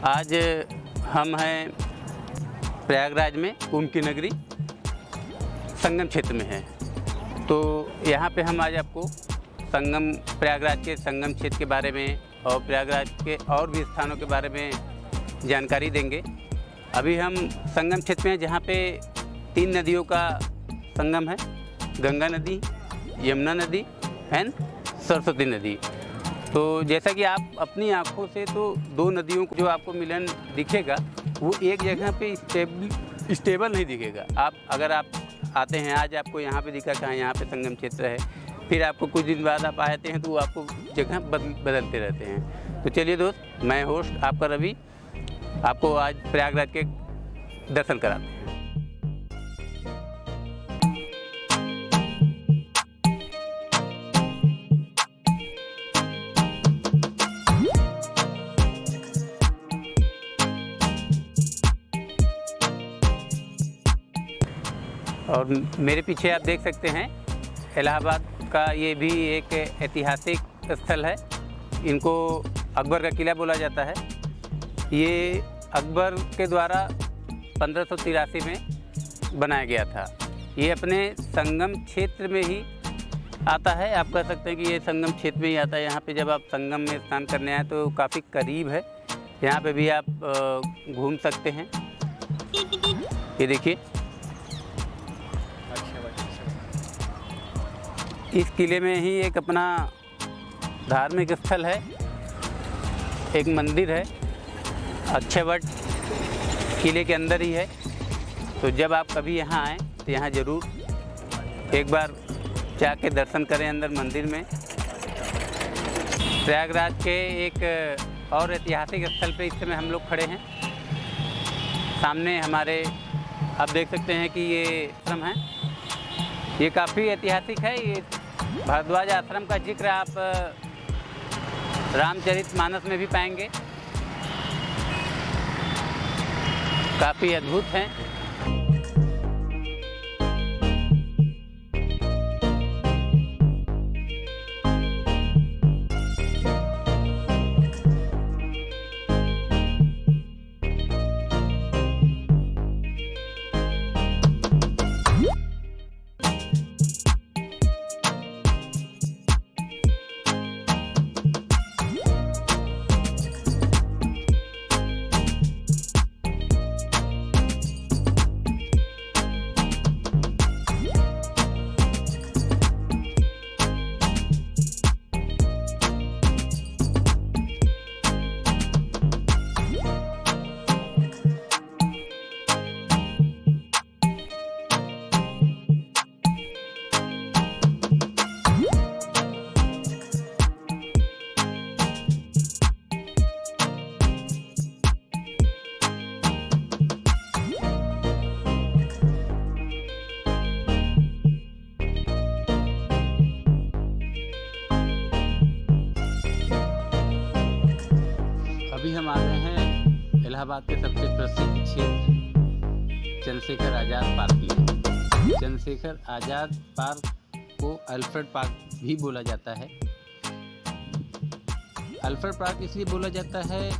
आज हम हैं प्रयागराज में, कुंभ की नगरी संगम क्षेत्र में हैं। तो यहाँ पे हम आज आपको प्रयागराज के संगम क्षेत्र के बारे में और प्रयागराज के और भी स्थानों के बारे में जानकारी देंगे। अभी हम संगम क्षेत्र में हैं जहाँ पे 3 नदियों का संगम है, गंगा नदी, यमुना नदी एंड सरस्वती नदी। तो जैसा कि आप अपनी आँखों से तो 2 नदियों को जो आपको मिलन दिखेगा वो एक जगह पे स्टेबल नहीं दिखेगा। अगर आप आते हैं, आज आपको यहाँ पे दिखा कहाँ यहाँ पे संगम क्षेत्र है, फिर आपको कुछ दिन बाद आप आते हैं तो वो आपको जगह बदलते रहते हैं। तो चलिए दोस्त, मैं होस्ट आपका रवि आपको आज प्रयागराज के दर्शन कराते हैं। और मेरे पीछे आप देख सकते हैं इलाहाबाद का ये भी एक ऐतिहासिक स्थल है। इनको अकबर का किला बोला जाता है। ये अकबर के द्वारा 1583 में बनाया गया था। ये अपने संगम क्षेत्र में ही आता है। आप कह सकते हैं कि ये संगम क्षेत्र में ही आता है। यहाँ पे जब आप संगम में स्नान करने आए तो काफ़ी करीब है। यहाँ पे भी आप घूम सकते हैं। ये देखिए, इस किले में ही एक अपना धार्मिक स्थल है, एक मंदिर है, अक्षयवट किले के अंदर ही है। तो जब आप कभी यहाँ आएँ तो यहाँ ज़रूर एक बार जाके दर्शन करें अंदर मंदिर में। प्रयागराज के एक और ऐतिहासिक स्थल पे इस समय हम लोग खड़े हैं। सामने हमारे आप देख सकते हैं कि ये आश्रम है। ये काफ़ी ऐतिहासिक है। ये भारद्वाज आश्रम का जिक्र आप रामचरितमानस में भी पाएंगे। काफ़ी अद्भुत हैं। अभी हम आ गए हैं इलाहाबाद के सबसे प्रसिद्ध क्षेत्र चंद्रशेखर आज़ाद पार्क में। चंद्रशेखर आज़ाद पार्क को अल्फ्रेड पार्क भी बोला जाता है। अल्फ्रेड पार्क इसलिए बोला जाता है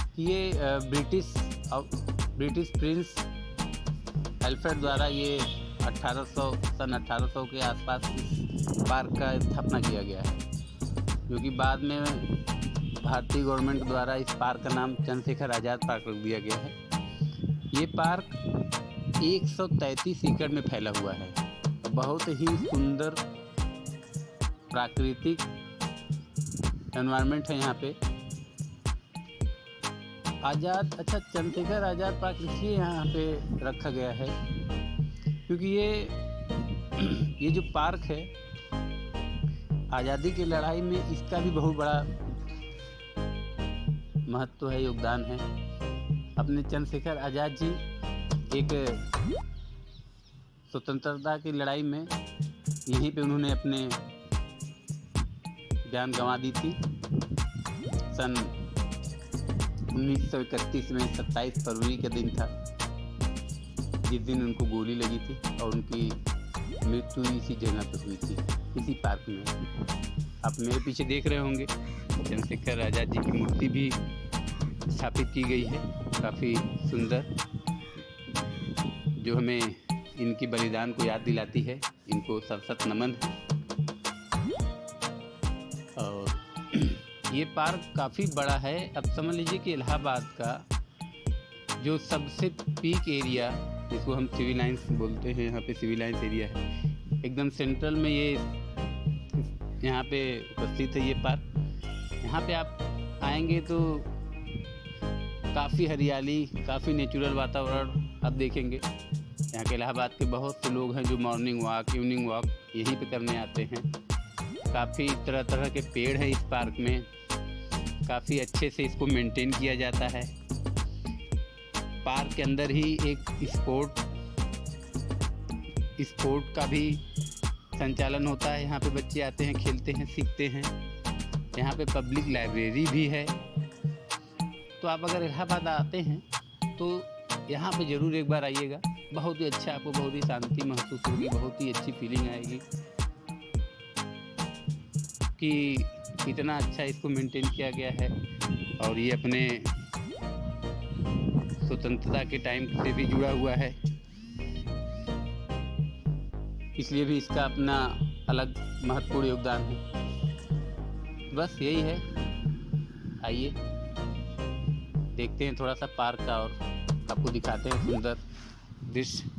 कि ये ब्रिटिश प्रिंस अल्फ्रेड द्वारा ये सन 1800 के आसपास इस पार्क का स्थापना किया गया है, जो कि बाद में भारतीय गवर्नमेंट द्वारा इस पार्क का नाम चंद्रशेखर आज़ाद पार्क रख दिया गया है। ये पार्क 133 एकड़ में फैला हुआ है। बहुत ही सुंदर प्राकृतिक एनवायरनमेंट है यहाँ पे। चंद्रशेखर आज़ाद पार्क इसलिए यहाँ पे रखा गया है क्योंकि ये जो पार्क है, आज़ादी की लड़ाई में इसका भी बहुत बड़ा महत्व है, योगदान है। अपने चंद्रशेखर आज़ाद जी एक स्वतंत्रता की लड़ाई में यहीं पे उन्होंने अपने जान गंवा दी थी। सन 1931 में 27 फरवरी का दिन था जिस दिन उनको गोली लगी थी और उनकी मृत्यु इसी जगह पर हुई थी, इसी पार्क में। आप मेरे पीछे देख रहे होंगे चंद्रशेखर आज़ाद जी की मूर्ति भी स्थापित की गई है, काफ़ी सुंदर, जो हमें इनकी बलिदान को याद दिलाती है। इनको सत नमन है। और ये पार्क काफ़ी बड़ा है। अब समझ लीजिए कि इलाहाबाद का जो सबसे पीक एरिया, जिसको हम सिविल लाइंस बोलते हैं, यहाँ पे सिविल लाइंस एरिया है, एकदम सेंट्रल में ये यहाँ पे उपस्थित है ये पार्क। यहाँ पे आप आएंगे तो काफ़ी हरियाली, काफ़ी नेचुरल वातावरण आप देखेंगे। यहाँ के इलाहाबाद के बहुत से लोग हैं जो मॉर्निंग वॉक, इवनिंग वॉक यहीं पे करने आते हैं। काफ़ी तरह तरह के पेड़ हैं इस पार्क में, काफ़ी अच्छे से इसको मेंटेन किया जाता है। पार्क के अंदर ही एक स्पोर्ट का भी संचालन होता है। यहाँ पे बच्चे आते हैं, खेलते हैं, सीखते हैं। यहाँ पे पब्लिक लाइब्रेरी भी है। तो आप अगर इलाहाबाद आते हैं तो यहाँ पे ज़रूर एक बार आइएगा। बहुत ही अच्छा, आपको बहुत ही शांति महसूस होगी, बहुत ही अच्छी फीलिंग आएगी कि इतना अच्छा इसको मेंटेन किया गया है। और ये अपने स्वतंत्रता के टाइम से भी जुड़ा हुआ है, इसलिए भी इसका अपना अलग महत्वपूर्ण योगदान है। बस यही है। आइए देखते हैं थोड़ा सा पार्क का और आपको दिखाते हैं सुंदर दृश्य।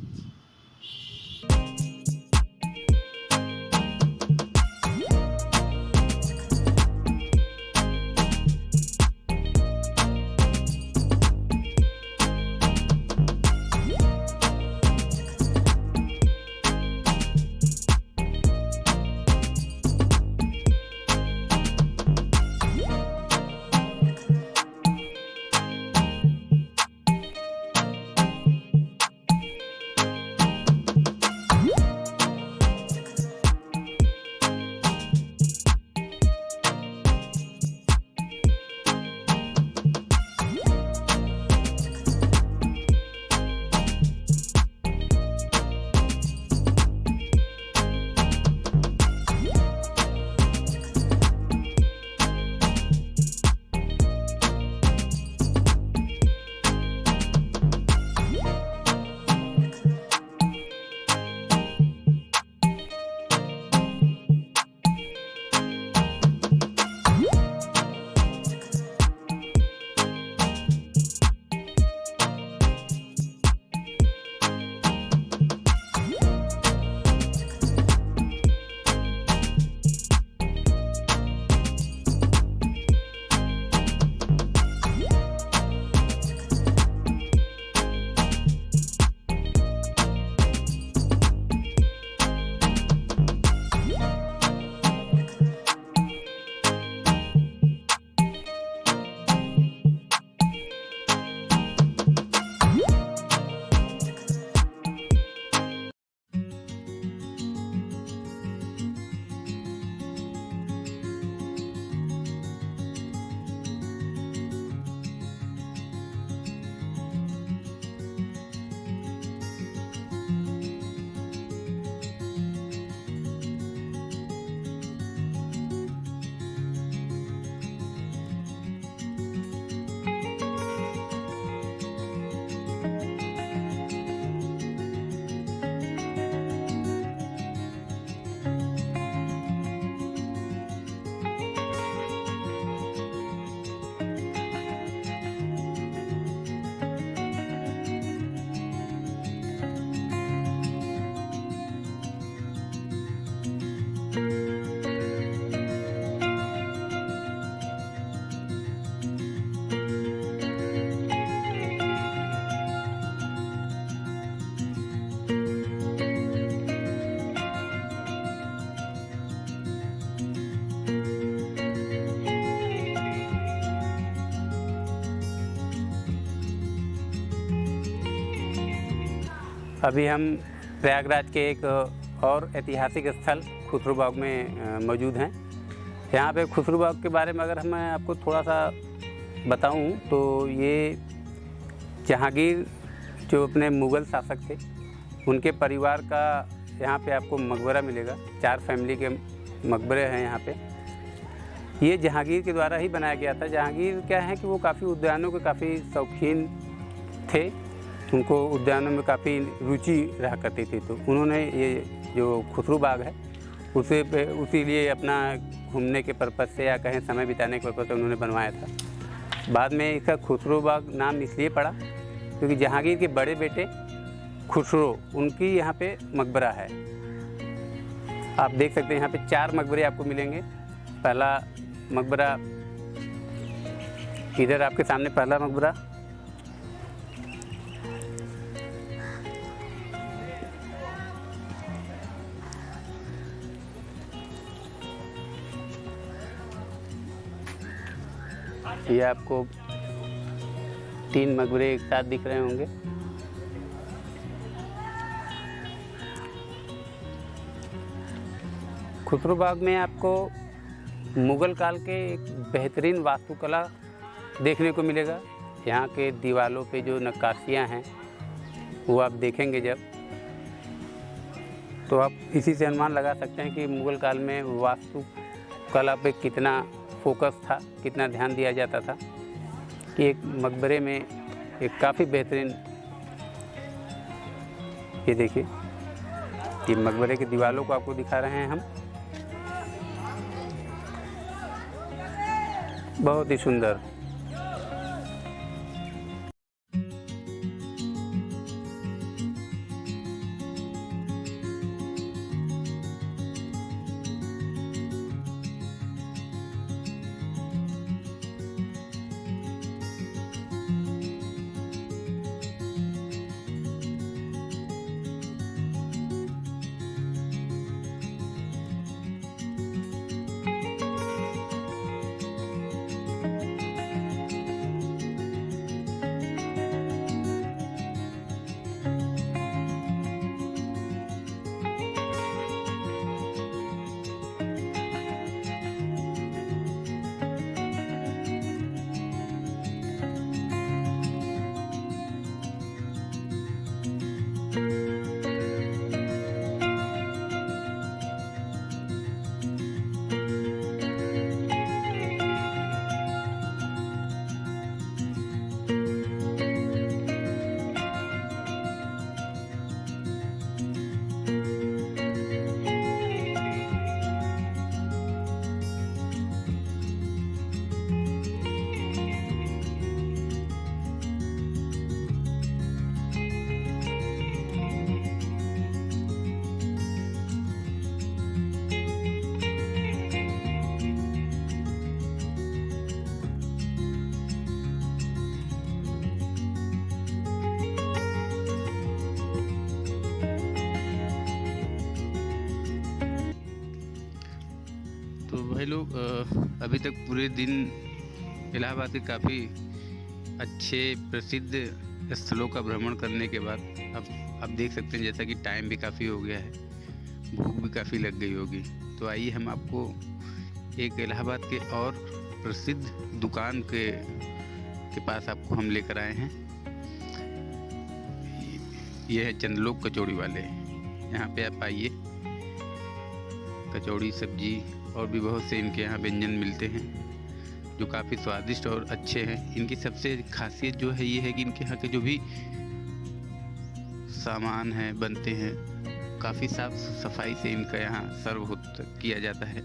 अभी हम प्रयागराज के एक और ऐतिहासिक स्थल खुसरो बाग में मौजूद हैं। यहाँ पे खुसरो बाग के बारे में अगर मैं आपको थोड़ा सा बताऊं तो ये जहांगीर जो अपने मुग़ल शासक थे उनके परिवार का यहाँ पे आपको मकबरा मिलेगा। 4 फैमिली के मकबरे हैं यहाँ पे। ये जहांगीर के द्वारा ही बनाया गया था। जहांगीर क्या है कि वो काफ़ी उद्यानों के काफ़ी शौकीन थे, उनको उद्यानों में काफ़ी रुचि रहा करती थी। तो उन्होंने ये जो खुसरू बाग है उसी लिए अपना घूमने के पर्पज़ से या कहीं समय बिताने के पर्पज़ से उन्होंने बनवाया था। बाद में इसका खुसरू बाग नाम इसलिए पड़ा क्योंकि जहांगीर के बड़े बेटे खुसरो, उनकी यहाँ पे मकबरा है। आप देख सकते हैं यहाँ पे 4 मकबरे आपको मिलेंगे। पहला मकबरा इधर आपके सामने, पहला मकबरा, ये आपको 3 मकबरे एक साथ दिख रहे होंगे। खुसरू बाग में आपको मुग़ल काल के एक बेहतरीन वास्तुकला देखने को मिलेगा। यहाँ के दीवारों पे जो नक्काशियाँ हैं वो आप देखेंगे जब, तो आप इसी से अनुमान लगा सकते हैं कि मुग़ल काल में वास्तुकला पे कितना फोकस था, कितना ध्यान दिया जाता था कि एक मकबरे में एक काफ़ी बेहतरीन, ये देखिए कि मकबरे की दीवारों को आपको दिखा रहे हैं हम, बहुत ही सुंदर। तो भाई लोग अभी तक पूरे दिन इलाहाबाद के काफ़ी अच्छे प्रसिद्ध स्थलों का भ्रमण करने के बाद अब आप देख सकते हैं जैसा कि टाइम भी काफ़ी हो गया है, भूख भी काफ़ी लग गई होगी। तो आइए हम आपको एक इलाहाबाद के और प्रसिद्ध दुकान के पास आपको हम लेकर आए हैं। यह है चंदलोक कचौड़ी वाले। यहाँ पे आप आइए, कचौड़ी, सब्जी और भी बहुत से इनके यहाँ व्यंजन मिलते हैं जो काफ़ी स्वादिष्ट और अच्छे हैं। इनकी सबसे खासियत जो है ये है कि इनके यहाँ के जो भी सामान हैं बनते हैं काफ़ी साफ सफाई से इनका यहाँ सर्व किया जाता है।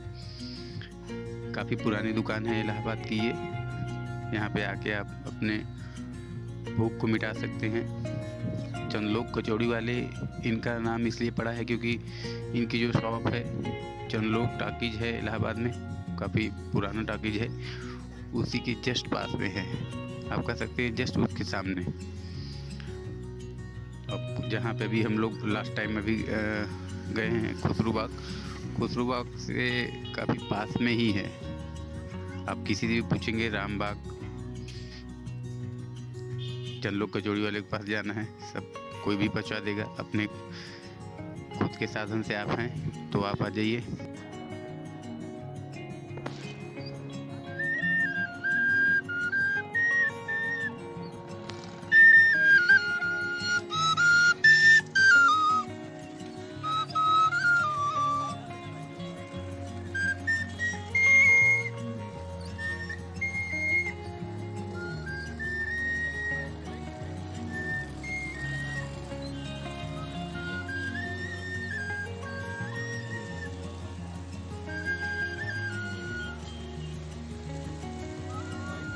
काफ़ी पुरानी दुकान है इलाहाबाद की ये। यहाँ पे आके आप अपने भूख को मिटा सकते हैं। चंदलोक कचौड़ी वाले इनका नाम इसलिए पड़ा है क्योंकि इनकी जो शॉप है चंदलोक टाकीज है इलाहाबाद में, काफ़ी पुराना टाकीज है, उसी के जस्ट पास में है। आप कह सकते हैं जस्ट उसके सामने। अब जहाँ पे भी हम लोग लास्ट टाइम में भी गए हैं खुसरू बाग से काफ़ी पास में ही है। आप किसी से भी पूछेंगे रामबाग, चंदलोक कचौड़ी वाले के पास जाना है, सब कोई भी पहुँचा देगा। अपने खुद के साधन से आप हैं तो आप आ जाइए।